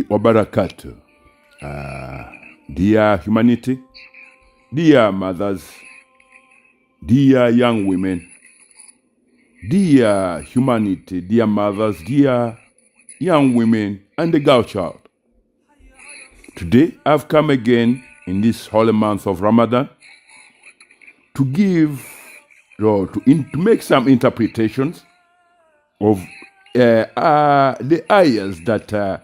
wa barakatuh. Dear humanity, dear mothers, dear young women, dear humanity, dear mothers, dear young women, and the girl child. Today I've come again in this holy month of Ramadan to give or to make some interpretations of the ayahs that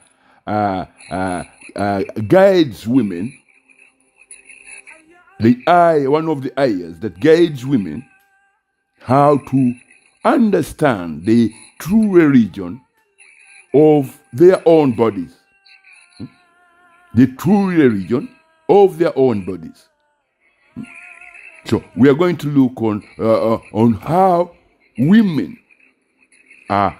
guides women. One of the ayahs that guides women how to understand the true religion of their own bodies. The true religion of their own bodies. So we are going to look on how women are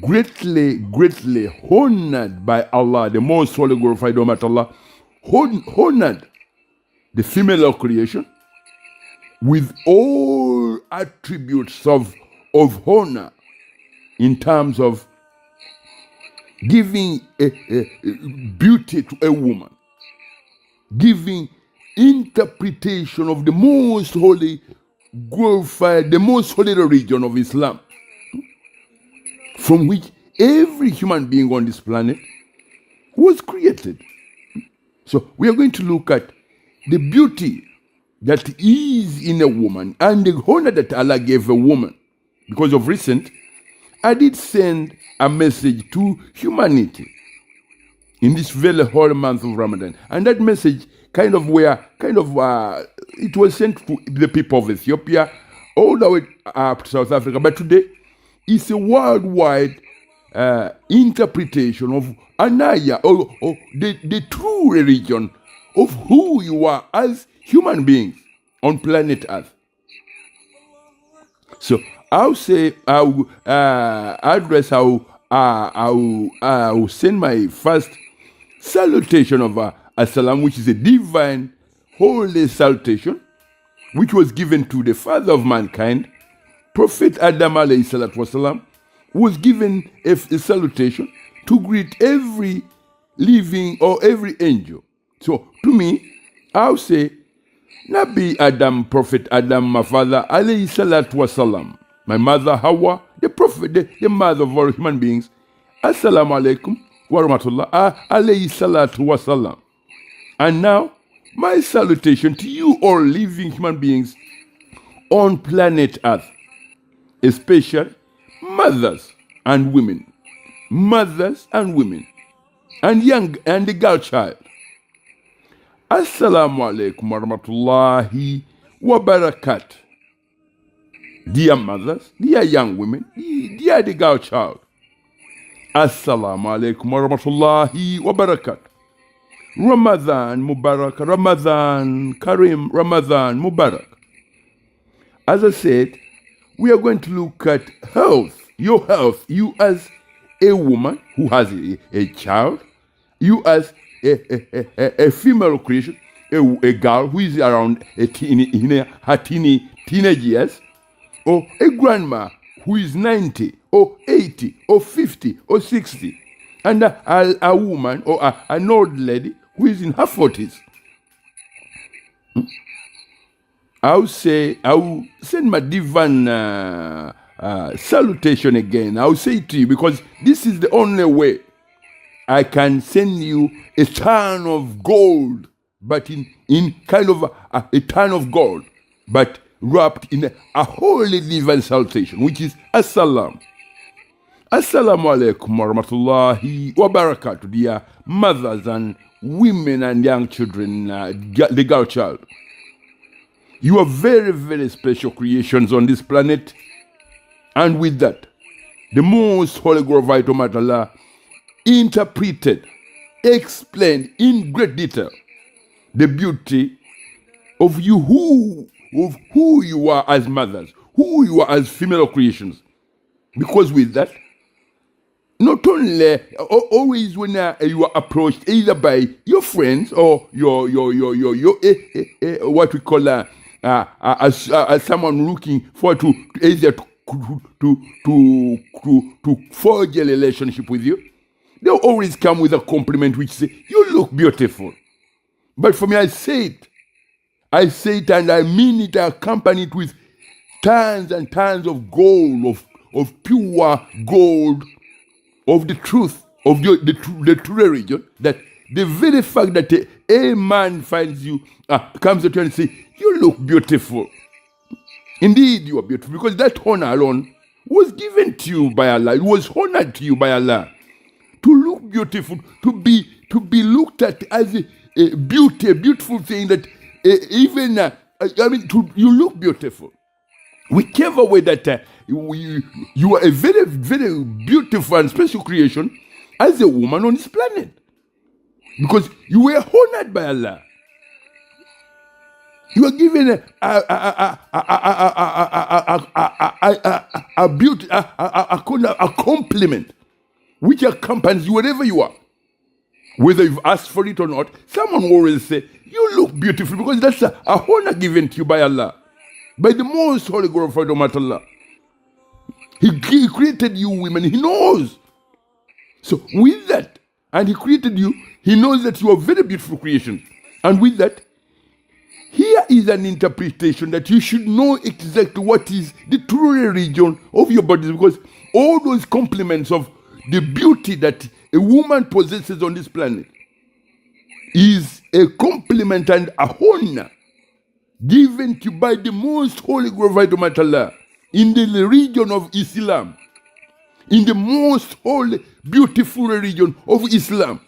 greatly honored by Allah, the most holy glorified Almighty Allah, honored the female creation with all attributes of honor in terms of giving a beauty to a woman, giving interpretation of the most holy glorified, the most holy religion of Islam, from which every human being on this planet was created. So we are going to look at the beauty that is in a woman and the honor that Allah gave a woman. Because of recent, I did send a message to humanity in this very holy month of Ramadan. And that message it was sent to the people of Ethiopia, all the way up to South Africa. But today, it's a worldwide interpretation of Anaya, or the true religion of who you are as human beings on planet Earth. So I'll send my first salutation of Assalam, which is a divine, holy salutation, which was given to the father of mankind, Prophet Adam alayhi salatu wasalam, was given a salutation to greet every living or every angel. So to me, I'll say, Nabi Adam, Prophet Adam, my father, alayhi salatu wasalam, my mother Hawa, the Prophet, the mother of all human beings, Assalamu alaikum wa rahmatullah, alayhi salatu wasalam. And now, my salutation to you all living human beings on planet Earth, especially mothers and women, and young and the girl child. Assalamu alaikum wa rahmatullahi wa barakatuh. Dear mothers, dear young women, dear the girl child. Assalamu alaikum wa rahmatullahi wa barakatuh. Ramadan Mubarak, Ramadan Karim, Ramadan Mubarak. As I said, we are going to look at health, your health, you as a woman who has a child, you as a female creation, a girl who is around her teenage years, or a grandma who is 90 or 80 or 50 or 60, and a woman or an old lady who is in her 40s. I will send my divine salutation again. I will say it to you because this is the only way I can send you a ton of gold, but in kind of a ton of gold, but wrapped in a holy divine salutation, which is Assalam. Assalamu alaikum wa rahmatullahi wa barakatuh, dear mothers and women and young children, the girl child. You are very, very special creations on this planet. And with that, the most holy glorified Almighty Allah interpreted, explained in great detail the beauty of you, who you are as mothers, who you are as female creations. Because with that, not only always when you are approached either by your friends or your what we call as someone looking forward to either to forge a relationship with you, they always come with a compliment which say, you look beautiful. But for me, I say it and I mean it. I accompany it with tons and tons of gold, of pure gold, of the truth, of the true religion, that the very fact that a man finds you, comes to you and say, you look beautiful. Indeed, you are beautiful, because that honor alone was given to you by Allah. It was honored to you by Allah. To look beautiful, to be looked at as a beautiful thing that you look beautiful. Whichever way that you are a very, very beautiful and special creation as a woman on this planet. Because you were honored by Allah. You are given a compliment which accompanies you wherever you are. Whether you've asked for it or not, someone will always say, you look beautiful, because that's a honor given to you by Allah. By the most holy glorified Almighty Allah. He created you women, He knows. So with that, and He created you, He knows that you are very beautiful creation. And with that, here is an interpretation that you should know exactly what is the true religion of your bodies, because all those compliments of the beauty that a woman possesses on this planet is a compliment and a honor given to you by the most holy glorified Almighty Allah in the religion of Islam, in the most holy, beautiful religion of Islam.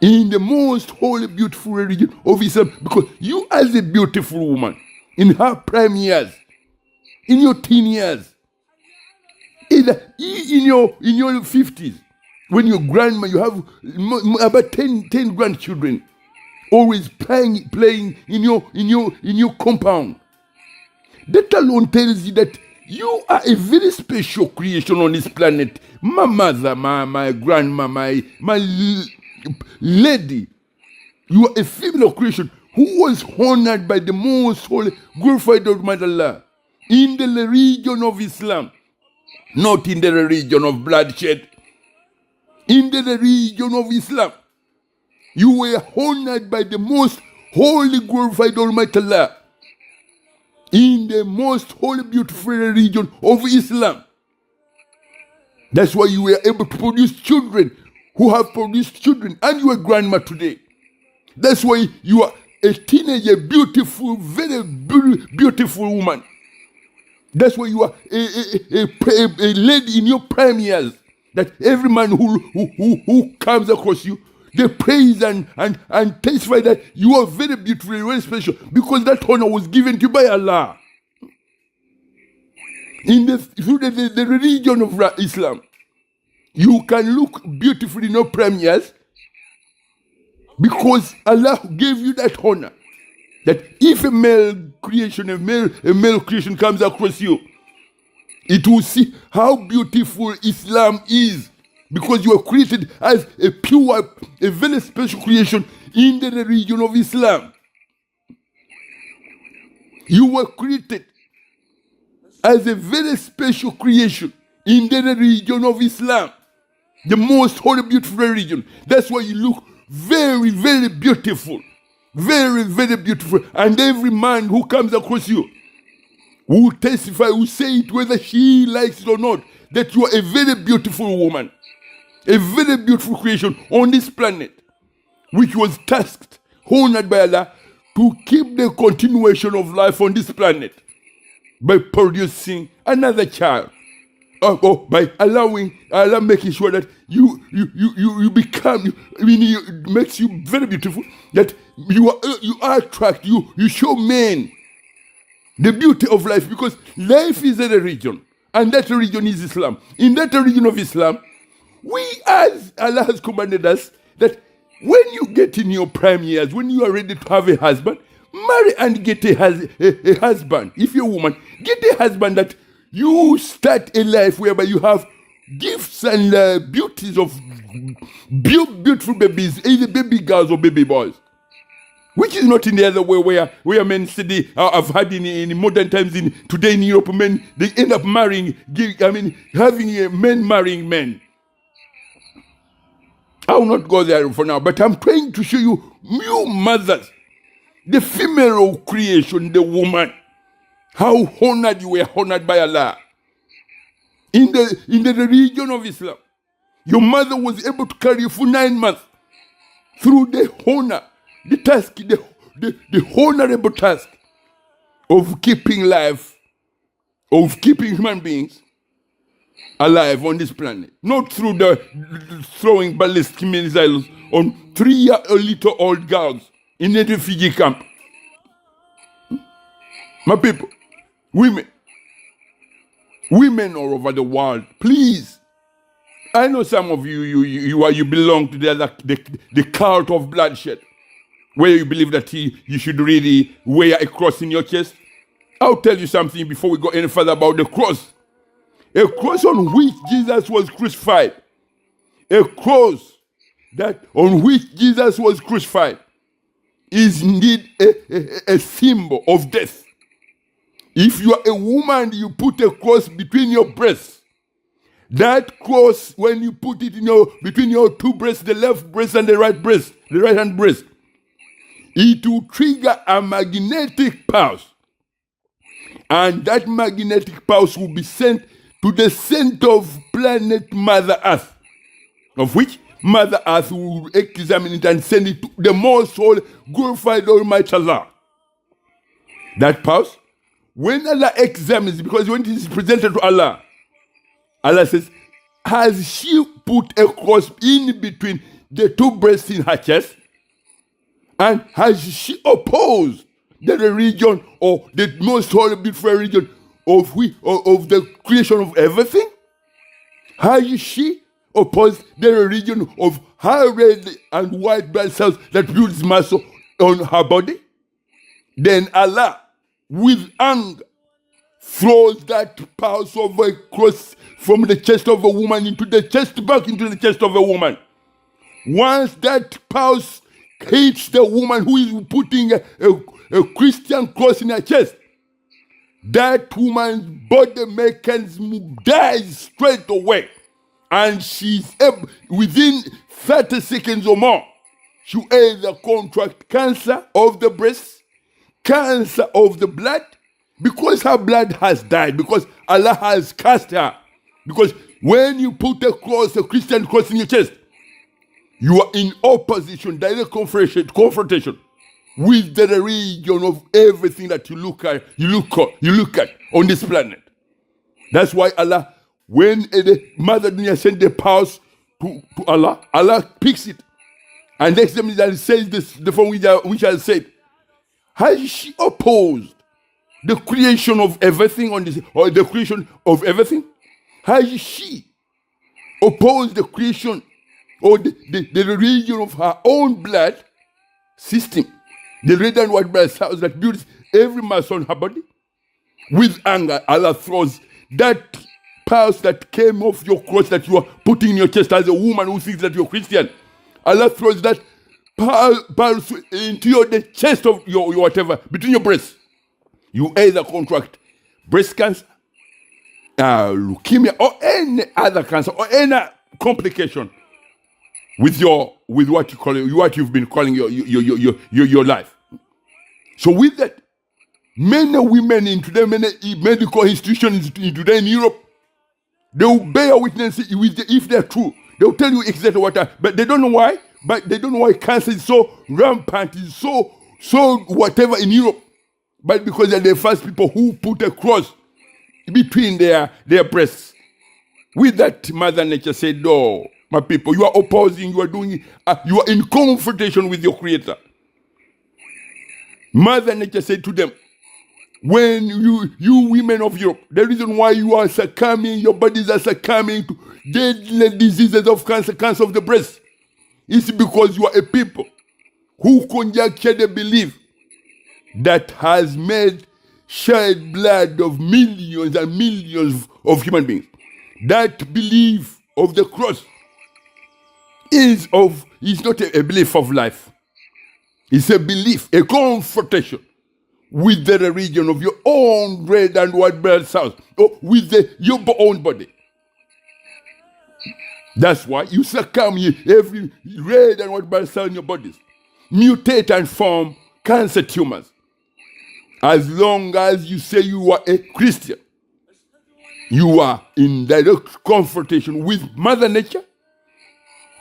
In the most holy, beautiful religion of Islam, because you as a beautiful woman, in her prime years, in your teen years, in your 50s, when your grandma, you have about 10 grandchildren, always playing in your compound. That alone tells you that you are a very special creation on this planet. My mother, my grandma, my lady, you are a female creation who was honored by the most holy, glorified Almighty Allah in the religion of Islam, not in the religion of bloodshed. In the religion of Islam, you were honored by the most holy, glorified Almighty Allah in the most holy, beautiful religion of Islam. That's why you were able to produce children who have produced children, and you are grandma today. That's why you are a teenager, beautiful, very beautiful woman. That's why you are a lady in your prime years, that every man who comes across you, they praise and testify that you are very beautiful, very special, because that honor was given to you by Allah. Through the religion of Islam, you can look beautiful in your prime years because Allah gave you that honor. That if a male creation comes across you, it will see how beautiful Islam is, because you are created as a pure, a very special creation in the religion of Islam. You were created as a very special creation in the religion of Islam, the most holy, beautiful religion. That's why you look very, very beautiful. Very, very beautiful. And every man who comes across you will testify, will say it whether she likes it or not, that you are a very beautiful woman, a very beautiful creation on this planet, which was tasked, honored by Allah, to keep the continuation of life on this planet by producing another child. Or by allowing Allah, making sure that you become, it makes you very beautiful, that you are attracted, you show men the beauty of life, because life is a religion, and that religion is Islam. In that religion of Islam, we, as Allah has commanded us, that when you get in your prime years, when you are ready to have a husband, marry and get a husband. If you're a woman, get a husband that you start a life whereby you have gifts and beauties of beautiful babies, either baby girls or baby boys. Which is not in the other way where men today, I've had in modern times, today in Europe, men, they end up marrying, having men marrying men. I will not go there for now, but I'm trying to show you mothers, the female of creation, the woman, how honored you were honored by Allah. In the religion of Islam, your mother was able to carry you for 9 months through the honor, the task, the honorable task of keeping life, of keeping human beings alive on this planet. Not through the throwing ballistic missiles on 3-year-old girls in a refugee camp. My people, women all over the world, please. I know some of you belong to the cult of bloodshed, where you believe that you should really wear a cross in your chest. I'll tell you something before we go any further about the cross. A cross on which Jesus was crucified. A cross on which Jesus was crucified is indeed a symbol of death. If you are a woman, you put a cross between your breasts. That cross, when you put it between your two breasts, the left breast and the right hand breast, it will trigger a magnetic pulse. And that magnetic pulse will be sent to the center of planet Mother Earth, of which Mother Earth will examine it and send it to the most holy, glorified Almighty Allah. That pulse, when Allah examines, because when it is presented to Allah, Allah says, has she put a cross in between the two breasts in her chest? And has she opposed the religion or the most holy, beautiful religion of the creation of everything? Has she opposed the religion of her red and white blood cells that builds muscle on her body? Then Allah, with anger, throws that pulse of a cross from the chest of a woman back into the chest of a woman. Once that pulse hits the woman who is putting a Christian cross in her chest, that woman's body mechanism dies straight away. And she's able, within 30 seconds or more, she'll either contract cancer of the breast, cancer of the blood, because her blood has died, because Allah has cast her. Because when you put a Christian cross in your chest, you are in opposition, direct confrontation with the religion of everything that you look at on this planet. That's why Allah, when the Mother Dunya sent the pulse to Allah, Allah picks it and examines and says this, the form which I said. Has she opposed the creation of everything on this, or the creation of everything? Has she opposed the creation or the religion of her own blood system, the red and white blood cells that builds every muscle on her body? With anger, Allah throws that pulse that came off your cross that you are putting in your chest as a woman who thinks that you're Christian. Allah throws that pulse into the chest of your whatever, between your breasts. You either contract breast cancer, leukemia, or any other cancer, or any complication with what you call it, what you've been calling your life. So with that, many women in today, many medical institutions in today in Europe, they will bear witness if they're true. They will tell you exactly what, but they don't know why. But they don't know why cancer is so rampant, is so whatever in Europe. But because they're the first people who put a cross between their breasts. With that, Mother Nature said, "No, my people, you are opposing, you are doing, you are in confrontation with your Creator." Mother Nature said to them, when you women of Europe, the reason why you are succumbing, your bodies are succumbing to deadly diseases of cancer of the breast, is because you are a people who conjectured a belief that has made shed blood of millions and millions of human beings. That belief of the cross is not a belief of life. It's a belief, a confrontation with the religion of your own red and white blood cells, or with your own body. That's why you succumb every red and white blood cell in your bodies, mutate and form cancer tumors. As long as you say you are a Christian, you are in direct confrontation with Mother Nature,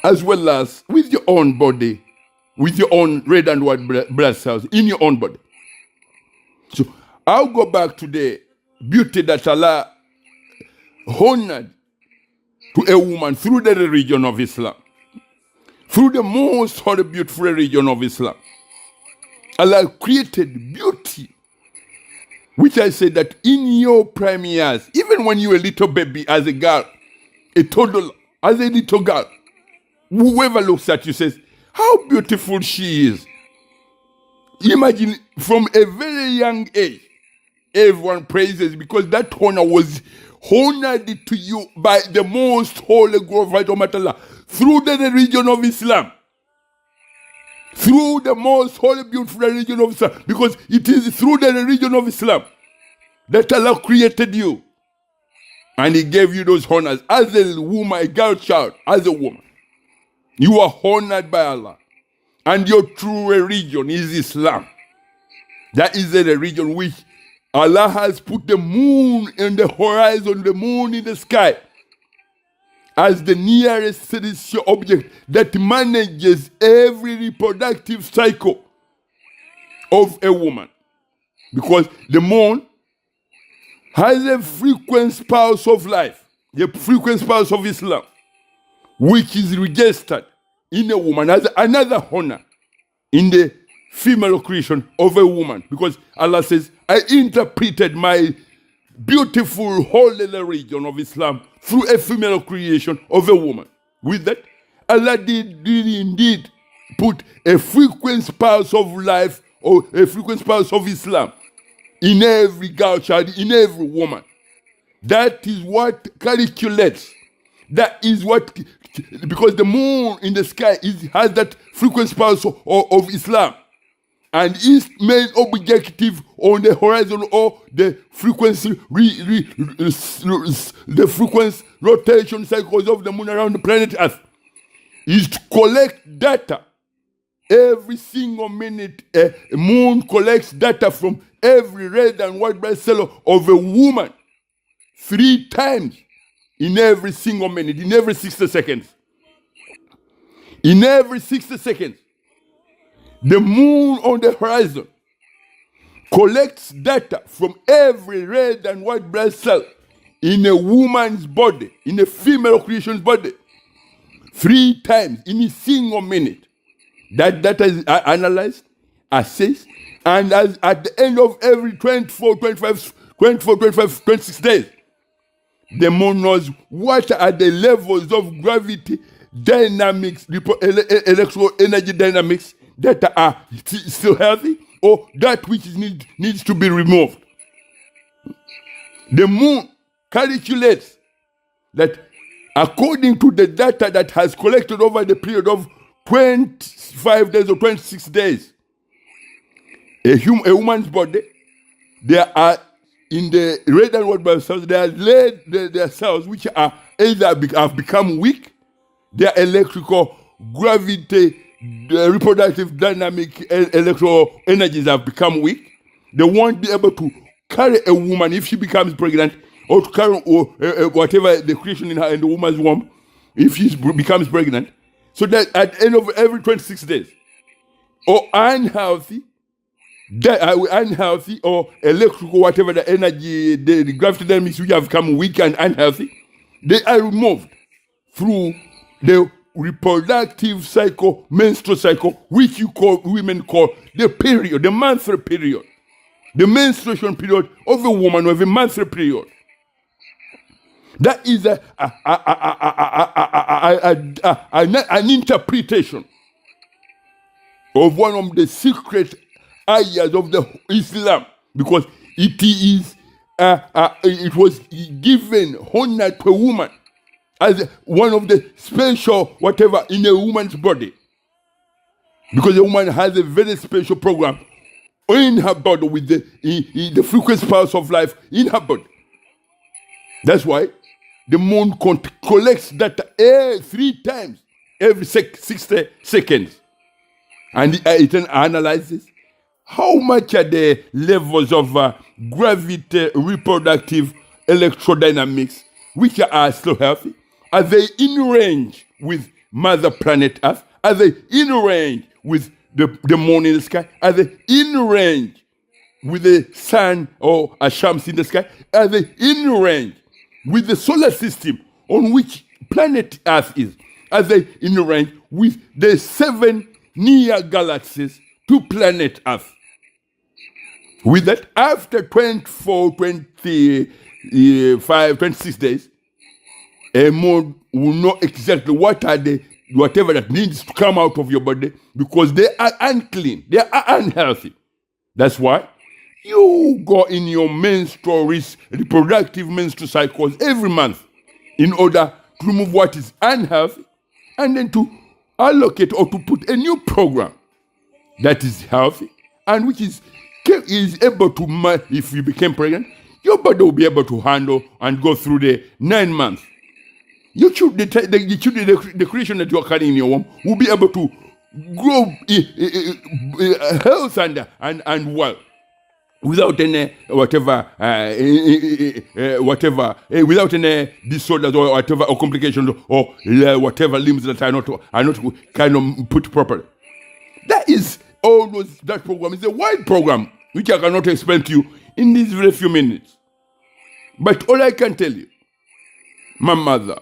as well as with your own body, with your own red and white blood cells in your own body. So I'll go back to the beauty that Allah honored to a woman through the religion of Islam, through the most holy, beautiful religion of Islam. Allah created beauty, which I say that in your prime years, even when you were a little baby, as a girl, a toddler, as a little girl, whoever looks at you says, how beautiful she is. Imagine from a very young age, everyone praises because that honor was honored to you by the most holy, glorified Almighty Allah through the religion of Islam. Through the most holy, beautiful religion of Islam. Because it is through the religion of Islam that Allah created you. And He gave you those honors as a woman, a girl child, as a woman. You are honored by Allah. And your true religion is Islam. That is the religion which Allah has put the moon in the horizon, the moon in the sky, as the nearest celestial object that manages every reproductive cycle of a woman. Because the moon has a frequent pulse of life, the frequent pulse of Islam, which is registered in a woman as another honor in the female creation of a woman. Because Allah says, I interpreted my beautiful holy religion of Islam through a female creation of a woman. With that, Allah did indeed put a frequent pulse of life or a frequent pulse of Islam in every girl child, in every woman. That is what calculates. That is what, because the moon in the sky has that frequent pulse of Islam. And its main objective on the horizon or the frequency, the frequency rotation cycles of the moon around the planet Earth is to collect data. Every single minute, a moon collects data from every red and white blood cell of a woman 3 times in every single minute, in every 60 seconds. In every 60 seconds. The moon on the horizon collects data from every red and white blood cell in a woman's body, in a female creation's body, 3 times in a single minute. That data is analyzed, assessed, and as at the end of every 26 days, the moon knows what are the levels of gravity dynamics, electrical energy dynamics that are still healthy or that which needs to be removed. The moon calculates that according to the data that has collected over the period of 25 days or 26 days, a woman's body, there are in the red and white blood cells, there are cells which are either have become weak, their electrical gravity, the reproductive dynamic electrical energies have become weak. They won't be able to carry a woman if she becomes pregnant, or to carry whatever the creation in her in the woman's womb if she becomes pregnant. So that at the end of every 26 days, or unhealthy or electrical, whatever the energy, the gravity dynamics which have become weak and unhealthy, they are removed through the reproductive cycle, menstrual cycle, which women call the period, the monthly period, the menstruation period of a woman, of a monthly period. That is an interpretation of one of the secret ayahs of the Islam, because it was given honor to a woman as one of the special whatever in a woman's body, because a woman has a very special program in her body with the frequent pulse of life in her body. That's why the moon collects data 3 times every 60 seconds. And it analyzes how much are the levels of gravity, reproductive electrodynamics, which are still healthy. Are they in range with Mother Planet Earth? Are they in range with the moon in the sky? Are they in range with the sun or a shams in the sky? Are they in range with the solar system on which planet Earth is? Are they in range with the 7 near galaxies to planet Earth? With that, after 24, 25, 26 days, a moon will know exactly what are the whatever that needs to come out of your body, because they are unclean, they are unhealthy. That's why you go in your reproductive menstrual cycles every month in order to remove what is unhealthy and then to allocate or to put a new program that is healthy and which is able to, if you became pregnant, your body will be able to handle and go through the 9 months. The creation that you are carrying in your womb will be able to grow health and wealth without any without any disorders or whatever or complications or whatever limbs that are not kind of put properly. That is always that program. It's a wide program which I cannot explain to you in these very few minutes. But all I can tell you, my mothers,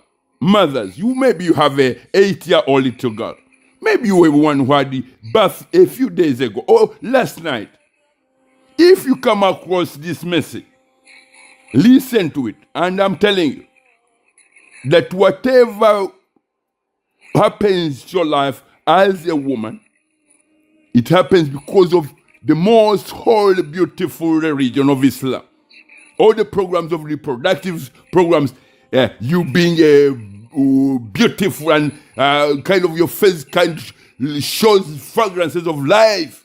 maybe you have a 8-year-old little girl. Maybe you were one who had the birth a few days ago or last night. If you come across this message, listen to it. And I'm telling you that whatever happens to your life as a woman, it happens because of the most holy, beautiful religion of Islam. All the programs of reproductive programs, you being beautiful and kind of your face kind of shows fragrances of life.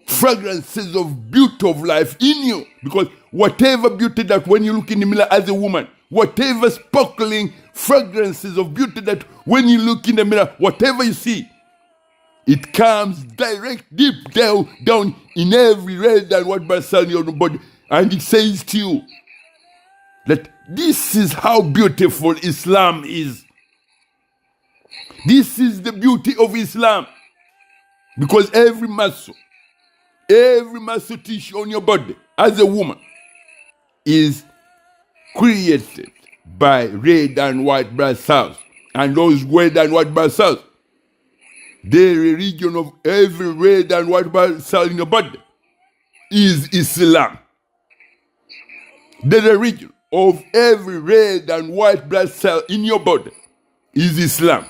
Fragrances of beauty of life in you. Because whatever beauty that when you look in the mirror as a woman, whatever sparkling fragrances of beauty that when you look in the mirror, whatever you see, it comes direct, deep down in every red and white blood cell in your body. And it says to you that this is how beautiful Islam is. This is the beauty of Islam. Because every muscle tissue on your body as a woman is created by red and white blood cells. And those red and white blood cells, the religion of every red and white blood cell in your body is Islam. The religion of every red and white blood cell in your body is Islam.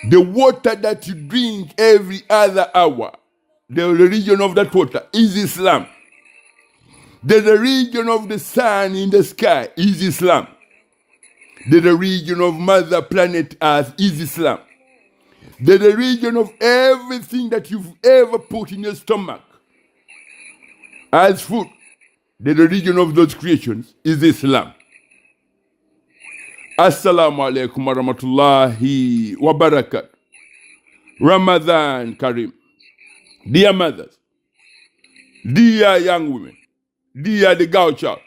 The water that you drink every other hour, the religion of that water is Islam. The religion of the sun in the sky is Islam. The religion of Mother Planet Earth is Islam. The religion of everything that you've ever put in your stomach as food, the religion of those creations is Islam. Assalamu alaikum wa rahmatullahi wa barakatuh. Ramadan Kareem. Dear mothers, dear young women, dear the girl child,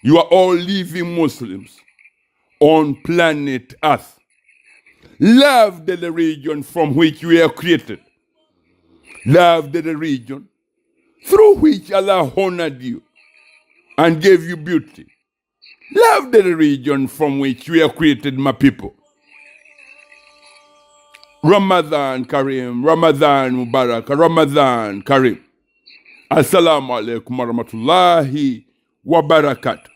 you are all living Muslims on planet Earth. Love the religion from which you were created. Love the religion through which Allah honored you and gave you beauty. Love the religion from which you were created, my people. Ramadan Kareem, Ramadan Mubarak, Ramadan Kareem. Assalamu alaikum wa rahmatullahi wa barakatuh.